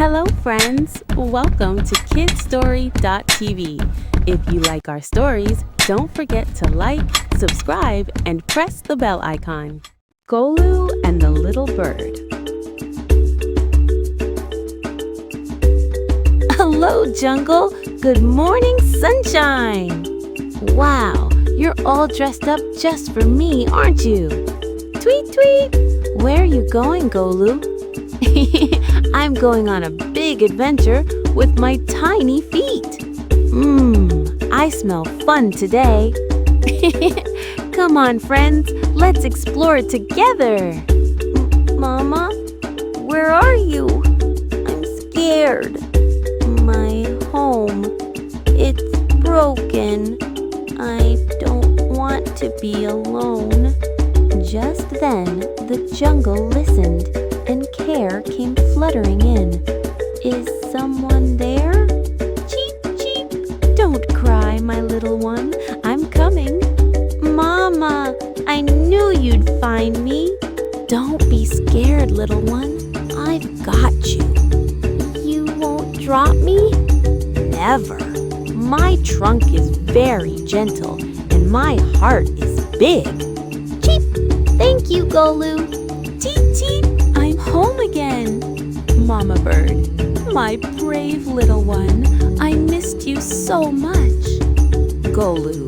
Hello friends, welcome to KidsStory.tv. If you like our stories, don't forget to like, subscribe, and press the bell icon. Golu and the Little Bird. Hello jungle, good morning sunshine. Wow, you're all dressed up just for me, aren't you? Tweet tweet, where are you going, Golu? I'm going on a big adventure with my tiny feet. I smell fun today. Come on, friends, let's explore together. Mama, where are you? I'm scared. My home, it's broken. I don't want to be alone. Just then, the jungle listened, and care came fluttering in. Is someone there? Cheep, cheep. Don't cry, my little one. I'm coming. Mama, I knew you'd find me. Don't be scared, little one. I've got you. You won't drop me? Never. My trunk is very gentle, and my heart is big. Cheep. Thank you, Golu. Teep, teep. I'm home again. Mama Bird, my brave little one, I missed you so much. Golu,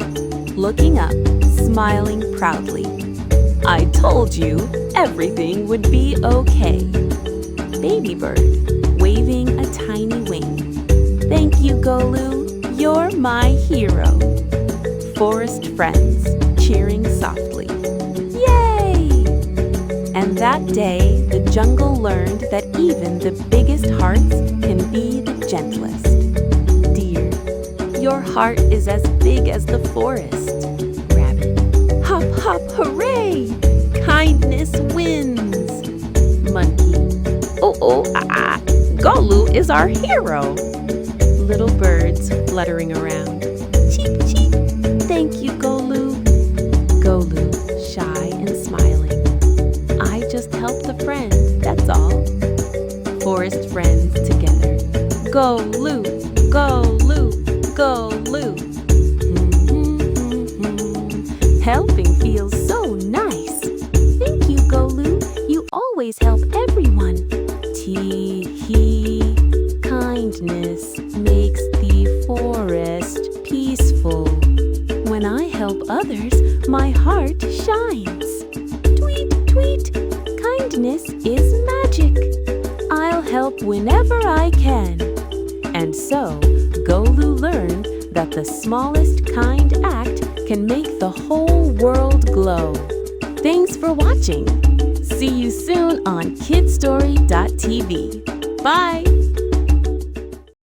looking up, smiling proudly. I told you everything would be okay. Baby Bird, waving a tiny wing. Thank you, Golu, you're my hero. Forest friends, cheering softly. And that day, the jungle learned that even the biggest hearts can be the gentlest. Deer, your heart is as big as the forest. Rabbit, hop, hop, hooray! Kindness wins. Monkey, Golu is our hero. Little birds fluttering around. Cheep, cheep. Thank you, Golu. Golu, shy and smiling. I just helped a friend, that's all. Forest friends together. Golu, Golu, Golu. Helping feels so nice. Thank you, Golu. You always help everyone. Tee-hee. Kindness makes the forest peaceful. When I help others, my heart shines. Tweet, tweet, kindness is magic. I'll help whenever I can. And so, Golu learned that the smallest kind act can make the whole world glow. Thanks for watching. See you soon on KidsStory.tv. Bye!